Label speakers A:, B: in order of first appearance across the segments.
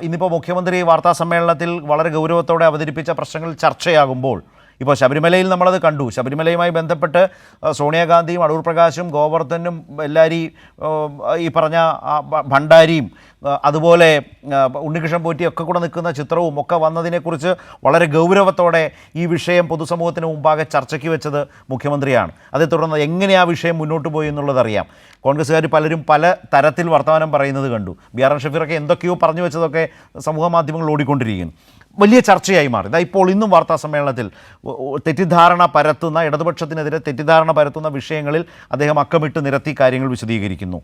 A: ഇന്നിപ്പോൾ മുഖ്യമന്ത്രി വാർത്താ സമ്മേളനത്തിൽ വളരെ ഗൗരവത്തോടെ അവതരിപ്പിച്ച പ്രശ്നങ്ങൾ ചർച്ചയാകുമ്പോൾ ഇപ്പോൾ ശബരിമലയിൽ നമ്മളത് കണ്ടു. ശബരിമലയുമായി ബന്ധപ്പെട്ട് സോണിയാഗാന്ധിയും അടൂർ പ്രകാശും ഗോവർദ്ധനും എല്ലാവരും ഈ പറഞ്ഞ ഭണ്ഡാരിയും അതുപോലെ ഉണ്ണികൃഷ്ണൻ പോറ്റിയൊക്കെ കൂടെ നിൽക്കുന്ന ചിത്രവും ഒക്കെ വന്നതിനെക്കുറിച്ച് വളരെ ഗൗരവത്തോടെ ഈ വിഷയം പൊതുസമൂഹത്തിന് മുമ്പാകെ ചർച്ചയ്ക്ക് വെച്ചത് മുഖ്യമന്ത്രിയാണ്. അതേ തുടർന്ന് എങ്ങനെ ആ വിഷയം മുന്നോട്ട് പോയി എന്നുള്ളതറിയാം. കോൺഗ്രസ്സുകാർ പലരും പല തരത്തിൽ വർത്തമാനം പറയുന്നത് കണ്ടു. BRN ഷഫീറൊക്കെ എന്തൊക്കെയോ പറഞ്ഞു വെച്ചതൊക്കെ സമൂഹ മാധ്യമങ്ങളിൽ ഓടിക്കൊണ്ടിരിക്കുന്നു. വലിയ ചർച്ചയായി മാറി. ഇപ്പോൾ ഇന്നും വാർത്താ സമ്മേളനത്തിൽ തെറ്റിദ്ധാരണ പരത്തുന്ന, ഇടതുപക്ഷത്തിനെതിരെ തെറ്റിദ്ധാരണ പരത്തുന്ന വിഷയങ്ങളിൽ അദ്ദേഹം അക്കമിട്ട് നിരത്തി കാര്യങ്ങൾ വിശദീകരിക്കുന്നു.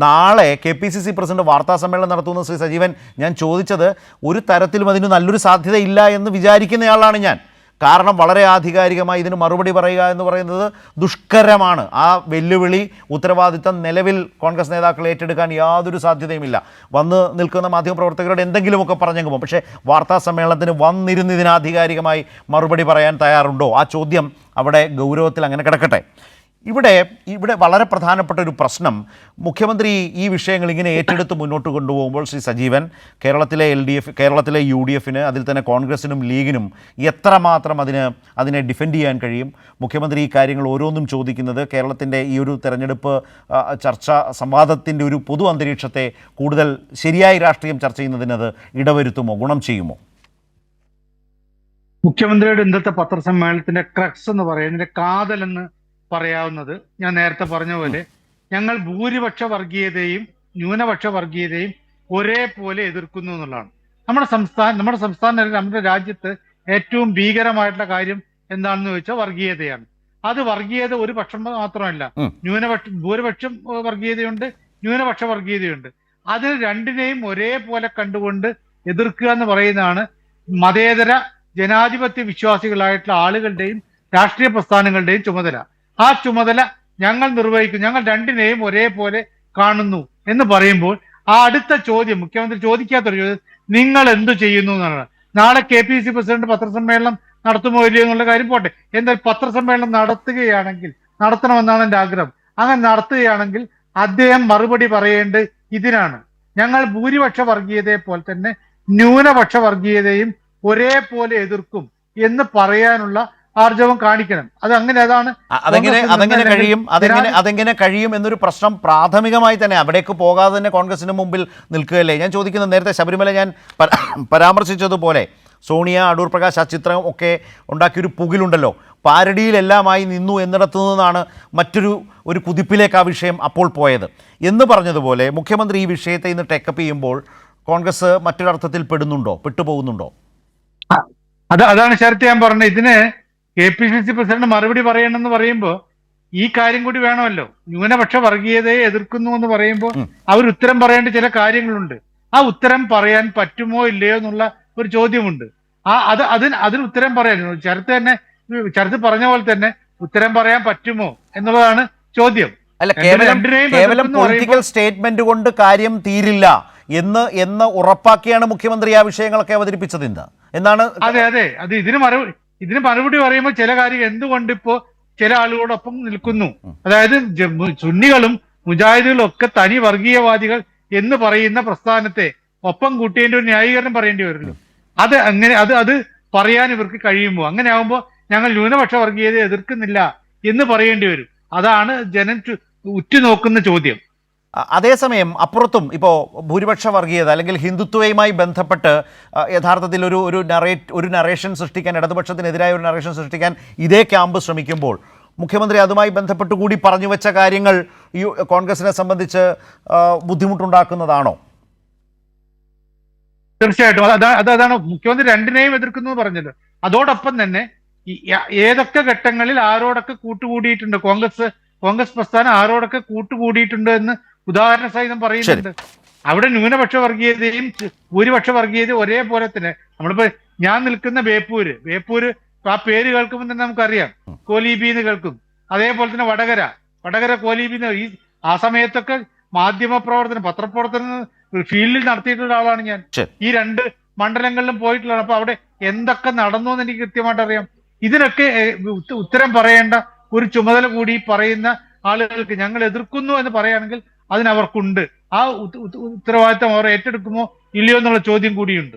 A: നാളെ KPCC പ്രസിഡന്റ് വാർത്താ സമ്മേളനം നടത്തുന്ന ശ്രീ സജീവൻ, ഞാൻ ചോദിച്ചത് ഒരു തരത്തിലും അതിന് നല്ലൊരു സാധ്യതയില്ല എന്ന് വിചാരിക്കുന്നയാളാണ് ഞാൻ. കാരണം വളരെ ആധികാരികമായി ഇതിന് മറുപടി പറയുക എന്ന് പറയുന്നത് ദുഷ്കരമാണ്. ആ വെല്ലുവിളി, ഉത്തരവാദിത്തം നിലവിൽ കോൺഗ്രസ് നേതാക്കൾ ഏറ്റെടുക്കാൻ യാതൊരു സാധ്യതയുമില്ല. വന്ന് നിൽക്കുന്ന മാധ്യമപ്രവർത്തകരോട് എന്തെങ്കിലുമൊക്കെ പറഞ്ഞെങ്കിൽ പോകും. പക്ഷേ വാർത്താ സമ്മേളനത്തിന് വന്നിരുന്ന് ഇതിന് ആധികാരികമായി മറുപടി പറയാൻ തയ്യാറുണ്ടോ? ആ ചോദ്യം അവിടെ ഗൗരവത്തിൽ അങ്ങനെ കിടക്കട്ടെ. ഇവിടെ വളരെ പ്രധാനപ്പെട്ട ഒരു പ്രശ്നം, മുഖ്യമന്ത്രി ഈ വിഷയങ്ങൾ ഇങ്ങനെ ഏറ്റെടുത്ത് മുന്നോട്ട് കൊണ്ടുപോകുമ്പോൾ ശ്രീ സജീവൻ, കേരളത്തിലെ LDF, കേരളത്തിലെ UDFന്, അതിൽ തന്നെ കോൺഗ്രസിനും ലീഗിനും എത്രമാത്രം അതിനെ ഡിഫെൻഡ് ചെയ്യാൻ കഴിയും? മുഖ്യമന്ത്രി ഈ കാര്യങ്ങൾ ഓരോന്നും ചോദിക്കുന്നത് കേരളത്തിൻ്റെ ഈ ഒരു തെരഞ്ഞെടുപ്പ് സംവാദത്തിൻ്റെ ഒരു പൊതു അന്തരീക്ഷത്തെ കൂടുതൽ ശരിയായി രാഷ്ട്രീയം ചർച്ച ചെയ്യുന്നതിനത് ഇടവരുത്തുമോ, ഗുണം ചെയ്യുമോ?
B: മുഖ്യമന്ത്രിയുടെ ഇന്നത്തെ പത്രസമ്മേളനത്തിന്റെ ക്രക്സ് എന്ന് പറയുന്നതിന്റെ കാതലെന്ന് പറയാവുന്നത്, ഞാൻ നേരത്തെ പറഞ്ഞ പോലെ, ഞങ്ങൾ ഭൂരിപക്ഷ വർഗീയതയും ന്യൂനപക്ഷ വർഗീയതയും ഒരേപോലെ എതിർക്കുന്നു എന്നുള്ളതാണ്. നമ്മുടെ രാജ്യത്ത് ഏറ്റവും ഭീകരമായിട്ടുള്ള കാര്യം എന്താണെന്ന് ചോദിച്ചാൽ വർഗീയതയാണ്. അത് വർഗീയത ഒരു പക്ഷം മാത്രമല്ല, ഭൂരിപക്ഷം വർഗീയതയുണ്ട്, ന്യൂനപക്ഷ വർഗീയതയുണ്ട്. അതിന് രണ്ടിനെയും ഒരേപോലെ കണ്ടുകൊണ്ട് എതിർക്കുക എന്ന് പറയുന്നതാണ് മതേതര ജനാധിപത്യ വിശ്വാസികളായിട്ടുള്ള ആളുകളുടെയും രാഷ്ട്രീയ പ്രസ്ഥാനങ്ങളുടെയും ചുമതല. ആ ചുമതല ഞങ്ങൾ നിർവഹിക്കും. ഞങ്ങൾ രണ്ടിനെയും ഒരേപോലെ കാണുന്നു എന്ന് പറയുമ്പോൾ ആ അടുത്ത ചോദ്യം, മുഖ്യമന്ത്രി ചോദിക്കാത്തൊരു ചോദ്യം, നിങ്ങൾ എന്തു ചെയ്യുന്നു എന്നാണ്. നാളെ KPCC പ്രസിഡന്റ് പത്രസമ്മേളനം നടത്തുമോ ഇല്ലയോ എന്നുള്ള കാര്യം പോട്ടെ. എന്നാൽ പത്രസമ്മേളനം നടത്തണമെന്നാണ് എൻ്റെ ആഗ്രഹം. അങ്ങനെ നടത്തുകയാണെങ്കിൽ അദ്ദേഹം മറുപടി പറയേണ്ടത് ഇതിനാണ്: ഞങ്ങൾ ഭൂരിപക്ഷ വർഗീയതയെ പോലെ തന്നെ ന്യൂനപക്ഷ വർഗീയതയും ഒരേപോലെ എതിർക്കും എന്ന് പറയാനുള്ള ആർജവം കാണിക്കണം.
A: അതെങ്ങനെ കഴിയും എന്നൊരു പ്രശ്നം പ്രാഥമികമായി തന്നെ അവിടേക്ക് പോകാതെ തന്നെ കോൺഗ്രസിന് മുമ്പിൽ നിൽക്കുകയല്ലേ? ഞാൻ ചോദിക്കുന്നത്, നേരത്തെ ശബരിമല ഞാൻ പരാമർശിച്ചതുപോലെ സോണിയ, അടൂർ പ്രകാശ് ആ ചിത്രം ഒക്കെ ഉണ്ടാക്കിയൊരു പുകിലുണ്ടല്ലോ, പാരഡിയിലെല്ലാമായി നിന്നു എന്നിടത്തു നിന്നാണ് ഒരു കുതിപ്പിലേക്ക് ആ വിഷയം അപ്പോൾ പോയത് എന്ന് പറഞ്ഞതുപോലെ മുഖ്യമന്ത്രി ഈ വിഷയത്തെ ഇന്ന് ടേക്കപ്പ് ചെയ്യുമ്പോൾ കോൺഗ്രസ് മറ്റൊരർത്ഥത്തിൽ പെട്ടുപോകുന്നുണ്ടോ?
B: അതാണ് ശരത്ത് ഞാൻ പറഞ്ഞത്. ഇതിന് KPCC പ്രസിഡന്റ് മറുപടി പറയണമെന്ന് പറയുമ്പോൾ ഈ കാര്യം കൂടി വേണമല്ലോ. ന്യൂനപക്ഷ വർഗീയതയെ എതിർക്കുന്നു എന്ന് പറയുമ്പോൾ അവർ ഉത്തരം പറയേണ്ട ചില കാര്യങ്ങളുണ്ട്. ആ ഉത്തരം പറയാൻ പറ്റുമോ ഇല്ലയോ എന്നുള്ള ഒരു ചോദ്യമുണ്ട്. അതിന് ഉത്തരം പറയാൻ ശരത്ത് പറഞ്ഞ പോലെ തന്നെ ഉത്തരം പറയാൻ പറ്റുമോ എന്നുള്ളതാണ് ചോദ്യം.
A: അല്ല, കേവലം പൊളിറ്റിക്കൽ സ്റ്റേറ്റ്മെന്റ് കൊണ്ട് കാര്യം തീരില്ല എന്ന് ഉറപ്പാക്കിയാണ് മുഖ്യമന്ത്രി ആ വിഷയങ്ങളൊക്കെ അവതരിപ്പിച്ചത് എന്നാണ്.
B: അതെ, അത് ഇതിന് മറുപടി പറയുമ്പോൾ ചില കാര്യം എന്തുകൊണ്ടിപ്പോ ചില ആളുകളോടൊപ്പം നിൽക്കുന്നു, അതായത് സുന്നികളും മുജാഹിദുകളും ഒക്കെ തനി വർഗീയവാദികൾ എന്ന് പറയുന്ന പ്രസ്ഥാനത്തെ ഒപ്പം കൂട്ടിയതിന്റെ ഒരു ന്യായീകരണം പറയേണ്ടി വരുമല്ലോ. അത് പറയാൻ ഇവർക്ക് കഴിയുമ്പോൾ, അങ്ങനെ ആകുമ്പോൾ ഞങ്ങൾ ന്യൂനപക്ഷ വർഗീയതയെ എതിർക്കുന്നില്ല എന്ന് പറയേണ്ടി വരും. അതാണ് ജനം ഉറ്റുനോക്കുന്ന ചോദ്യം.
A: അതേസമയം അപ്പുറത്തും ഇപ്പോൾ ഭൂരിപക്ഷ വർഗീയത അല്ലെങ്കിൽ ഹിന്ദുത്വയുമായി ബന്ധപ്പെട്ട് യഥാർത്ഥത്തിൽ ഒരു നറേഷൻ സൃഷ്ടിക്കാൻ, ഇടതുപക്ഷത്തിനെതിരായ ഒരു നറേഷൻ സൃഷ്ടിക്കാൻ ഇതേ ക്യാമ്പ് ശ്രമിക്കുമ്പോൾ മുഖ്യമന്ത്രി അതുമായി ബന്ധപ്പെട്ട് കൂടി പറഞ്ഞു വെച്ച കാര്യങ്ങൾ ഈ കോൺഗ്രസിനെ സംബന്ധിച്ച് ബുദ്ധിമുട്ടുണ്ടാക്കുന്നതാണോ?
B: തീർച്ചയായിട്ടും അതാണ് മുഖ്യമന്ത്രി രണ്ടിനെയും എതിർക്കുന്നു പറഞ്ഞത്. അതോടൊപ്പം തന്നെ ഏതൊക്കെ ഘട്ടങ്ങളിൽ ആരോടൊക്കെ കൂട്ടുകൂടിയിട്ടുണ്ട് കോൺഗ്രസ് പ്രസ്ഥാനം, ആരോടൊക്കെ കൂട്ടുകൂടിയിട്ടുണ്ട് എന്ന് ഉദാഹരണ സഹിതം പറയുന്നുണ്ട്. അവിടെ ന്യൂനപക്ഷ വർഗീയതയും ഭൂരിപക്ഷ വർഗീയതയും ഒരേപോലെ തന്നെ. നമ്മളിപ്പോ ഞാൻ നിൽക്കുന്ന ബേപ്പൂര് ആ പേര് കേൾക്കുമ്പോൾ തന്നെ നമുക്കറിയാം, കോലീബി എന്ന് കേൾക്കും. അതേപോലെ തന്നെ വടകര കോലീബി ആ സമയത്തൊക്കെ പത്രപ്രവർത്തനം ഫീൽഡിൽ നടത്തിയിട്ടുള്ള ആളാണ് ഞാൻ. ഈ രണ്ട് മണ്ഡലങ്ങളിലും പോയിട്ടുള്ളതാണ്. അപ്പൊ അവിടെ എന്തൊക്കെ നടന്നു എന്ന് എനിക്ക് കൃത്യമായിട്ട് അറിയാം. ഇതിനൊക്കെ ഉത്തരം പറയേണ്ട ഒരു ചുമതല കൂടി പറയുന്ന ആളുകൾക്ക് ഞങ്ങൾ എതിർക്കുന്നു എന്ന് പറയുകയാണെങ്കിൽ അതിനവർക്കുണ്ട്. ആ ഉത്തരവാദിത്തം അവർ ഏറ്റെടുക്കുമോ ഇല്ലയോ എന്നുള്ള ചോദ്യം കൂടിയുണ്ട്.